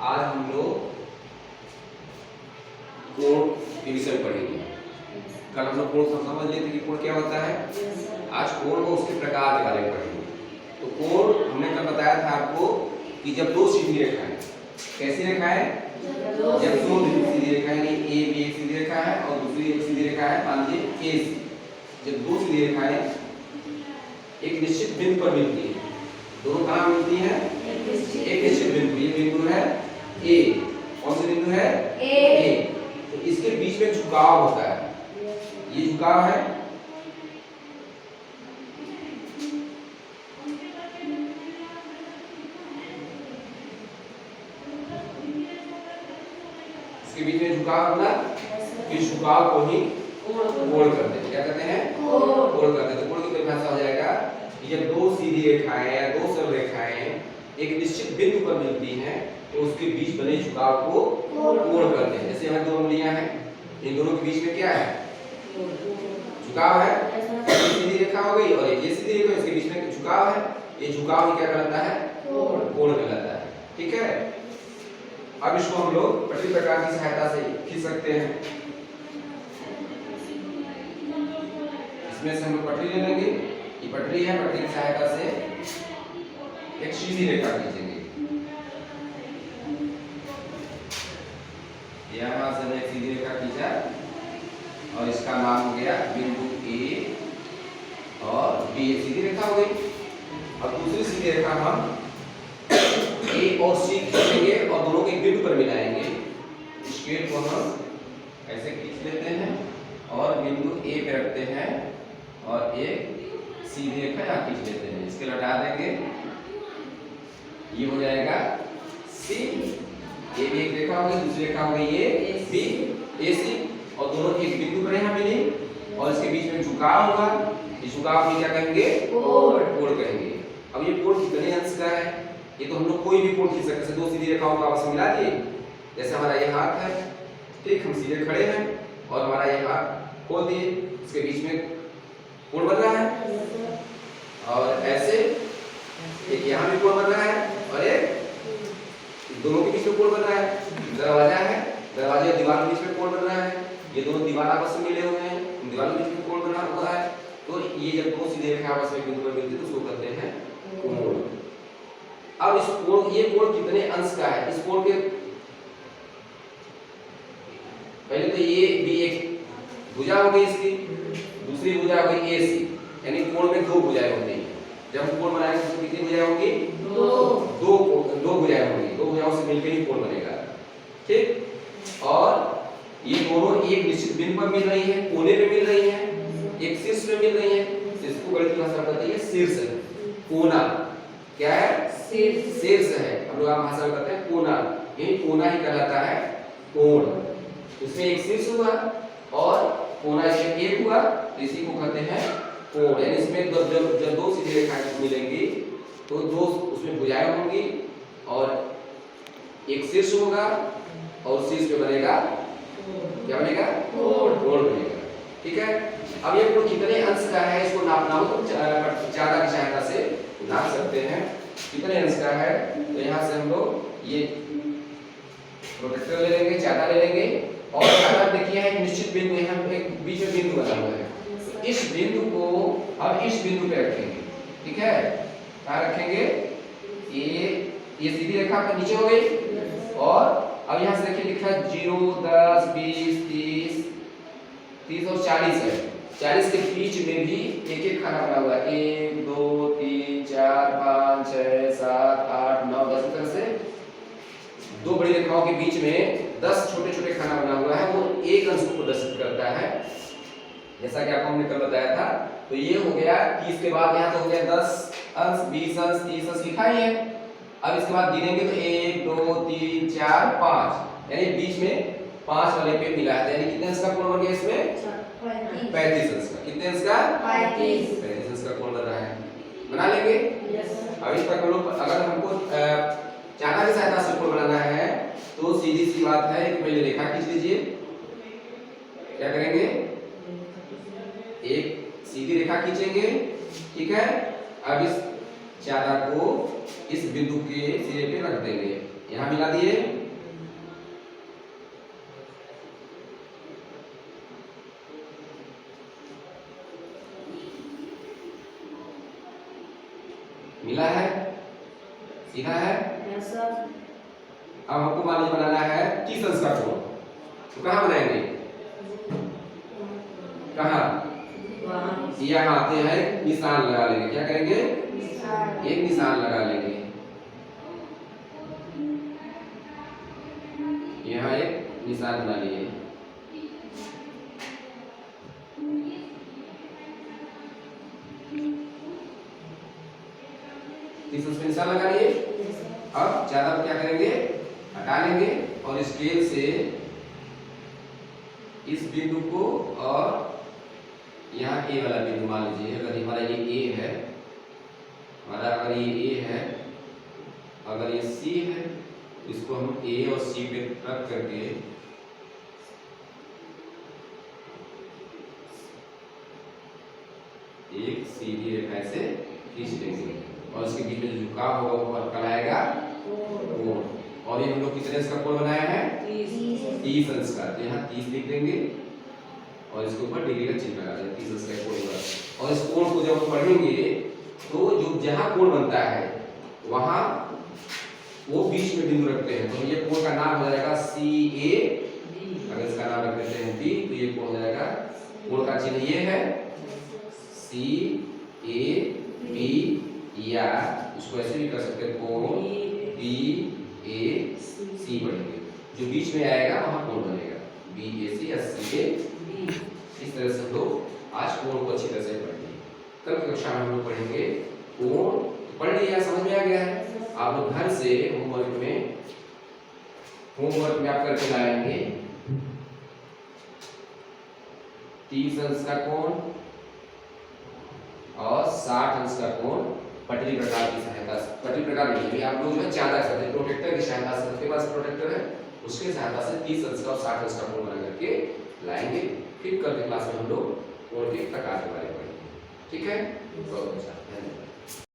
आज हम लोग कोण के विषय पढ़ेंगे। कल हम लोग कोण समझ लेते कि कोण क्या होता है। आज कोण को उसके प्रकार के बारे में पढ़ेंगे। तो कोण हमने कल बताया था आपको कि जब दो सीधी रेखाएं, कैसी रेखाएं, जब दो सीधी रेखाएं यानी ए बी एक सीधी रेखा है और दूसरी एक सीधी रेखा है, मान लीजिए ए सी, जब दो सीधी रेखाएं एक निश्चित बिंदु पर मिलती है, दोनों कहाँ मिलती हैं, एक निश्चित बिंदु, ये बिंदु है ए, कौन सा बिंदु है ए, तो इसके बीच में झुकाव होता है, ये झुकाव है, इसके बीच में झुकाव होगा, इस झुकाव को ही कोण करते हैं। क्या कहते हैं, कोण करते हैं। तो कोण की परिभाषा हो जाएगा कि जब दो सीधी रेखाएं या दो सरल रेखाएं एक निश्चित बिंदु पर मिलती हैं तो उसके बीच बने झुकाव को कोण करते हैं। जैसे यहाँ दो उंगलियां हैं, इन दोनों के बीच में क्या है, झुकाव है, सीधी रेखा हो गई और ये सीधी रेखा, इसके बीच में झुकाव है, ये झुकाव ही क्या कहलाता है, कोण कहलाता है। ठीक है, अब इसको हम लोग पटरी प्रकार की सहायता से खींच सकते हैं। इसमें से हम लोग पटरी ले लेंगे, ये पटरी है, पटरी की सहायता से एक सीधी रेखा खींचेंगे। यहाँ से मैं एक सीधी रेखा खींचा और इसका नाम हो गया बिंदु ए और बी, एक सीधी रेखा हो गई। अब दूसरी सीधी रेखा हम ए और सी खींचेंगे और दोनों को एक बिंदु पर मिलाएंगे। स्केल को हम ऐसे खींच लेते हैं और बिंदु ए पे रखते हैं और एक सीधी रेखा यहाँ खींच लेते हैं, इसके लौटा देंगे, ये हो जाएगा सी, ये भी एक रेखा होगी, दूसरी रेखा हो गई ये बी ए सी, और दोनों एक बिंदु पर यहाँ मिली और इसके बीच में झुकाव होगा, इस झुकाव को क्या कहेंगे, कोण कहेंगे। अब ये कोण कितने अंश का है, ये तो हम लोग कोई भी कोण खींच सकते हैं। दो सीधी रेखाओं को आपस में मिला दिए, जैसे हमारा ये हाथ है, ठीक, हम सीधे खड़े हैं और हमारा ये हाथ खोल दिए, इसके बीच में कोण बन रहा है और ऐसे एक यहाँ भी कोण बन रहा है और एक दोनों के बीच में कोण बन रहा है। दरवाजा है, दरवाजे और दीवार के बीच में कोण बन रहा है, ये दोनों दीवार आपस में मिले हुए हैं, दीवारों के बीच में कोण बना हुआ है। तो ये जब दो सीधी रेखा आपस में बिंदु पर मिलती है तो उसको कहते हैं कोण। अब इस कोण, ये कोण कितने अंश का है, इस कोण के पहले तो ये भी एक भुजा हो गई इसकी, दूसरी भुजा हो गई ए सी, यानी कोण में दो भुजाएं होती हैं। जब हम कोण बनाएंगे तो कितनी भुजाएं होंगी, दो भुजाएं होंगी, दो भुजाओं से मिलकर ही कोण बनेगा। ठीक, और ये दोनों एक निश्चित बिंदु पर मिल रही है, कोने पे मिल रही है, एक शीर्ष पे मिल रही है, इसको गणित की भाषा में कहते हैं शीर्ष, कोना, क्या है, शीर्ष है, हम लोग आप भाषा में कहते हैं कोना, यही कोना ही कहलाता है कोण। इसमें एक शीर्ष हुआ और कोना इसमें एक हुआ, तो इसी को कहते हैं कोण। यानी इसमें जब दो सीधी रेखाएं मिलेंगी तो दो उसमें भुजाएं होंगी और एक शीर्ष होगा और शीर्ष पे बनेगा, क्या बनेगा, कोण बनेगा। ठीक है, अब ये कोण कितने अंश का है, इसको नापना हो तो ज्यादा की सहायता से नाप सकते हैं कितने अंश का है। तो यहाँ से हम लोग ये प्रोटेक्टर ले लेंगे, चाटा ले लेंगे और चाटा देखिए एक निश्चित बिंदु, यहाँ एक बीच में बिंदु बना हुआ है, तो इस बिंदु को अब इस बिंदु पे रखेंगे। ठीक है, कहाँ रखेंगे, ये सीधी रेखा पर नीचे हो गई और अब यहाँ से देखिए लिखा है 0 10 20 30 और 40 है, 40 के बीच में भी एक एक खाना बना हुआ है, 1 2 3 4 5 6 7 8 9 10 तरह से दो बड़ी रेखाओं के बीच में 10 छोटे छोटे खाना बना हुआ है, वो एक अंश को प्रदर्शित करता है, जैसा कि आपको हमने कल बताया था। तो ये हो गया 30 के बाद यहाँ तो हो गया 10 अंश 20 अंश 30 अंश लिखा ही है। अब इसके बाद गिनेंगे तो 1 2 3 4 5, यानी बीच में 5 वाले पे मिला है, यानी कितने अंश का कोण बन गया इसमें, 35 अंश का। कितने अंश का, 35 अंश का कोण बन रहा है, बना लेंगे। अब इस पर लोग अगर हमको चाटा की सहायता से कोण बनाना है तो सीधी सी बात है, एक पहले रेखा खींच लीजिए, क्या करेंगे, एक सीधी रेखा खींचेंगे। ठीक है, अब इस चाटा को इस बिंदु के सिरे पे रख देंगे, यहाँ मिला दिए, मिला है, सीधा है। अब हमको मान लीजिए बनाना है 30 अंश का कोण, तो कहाँ बनाएंगे, कहाँ, यहाँ आते हैं, निशान लगा लेंगे। क्या करेंगे, एक निशान लगा लेंगे, यहाँ एक निशान बना लिए। इस उसमें निशान लगा लिए। अब ज्यादा क्या करेंगे, हटा लेंगे और स्केल से इस बिंदु को और यहाँ ए वाला बिंदु मान लीजिए, अगर हमारा ये ए है, हमारा अगर ये ए है, अगर ये सी है, इसको हम ए और सी पे रख करके एक सीधी रेखा से खींच देंगे और इसके बीच में जो झुकाव होगा वो कहलाएगा कोण। और ये हम लोग कितने अंश का कोण बनाया है, 30 अंश का। तो यहाँ 30 लिख देंगे और इसके ऊपर डिग्री का चिन्ह लगा देंगे, 30 अंश का कोण होगा। और इस कोण को जब पढ़ेंगे तो जो जहाँ कोण बनता है वहाँ वो बीच में बिंदु रखते हैं, तो ये कोण का नाम हो जाएगा CA। अगर इसका नाम रख देते हैं B, तो ये कोण हो जाएगा, कोण का चिन्ह ये है CAB, या उसको ऐसे भी कर सकते हैं कोण BAC पढ़ेंगे, जो बीच में आएगा वहाँ कोण बनेगा BAC या CAB। इस तरह से हम लोग आज कोण को अच्छी तरह से पढ़ेंगे। कल की कक्षा में हम लोग पढ़ेंगे कोण। पढ़ लिया, समझ में आ गया है। आप लोग घर से होमवर्क में आप करके लाएंगे 30 अंश का कोण और 60 अंश का कोण पटरी प्रकार की सहायता से, पटरी प्रकार नहीं, आप लोग जो है ज्यादा करते हैं प्रोटेक्टर की सहायता से, आपके पास प्रोटेक्टर है उसके सहायता से 30 अंश का और 60 अंश का कोण बना करके लाएंगे। फिर कल के क्लास में हम लोग कोण के प्रकार के बारे में पढ़ेंगे। ठीक है, बहुत अच्छा, धन्यवाद।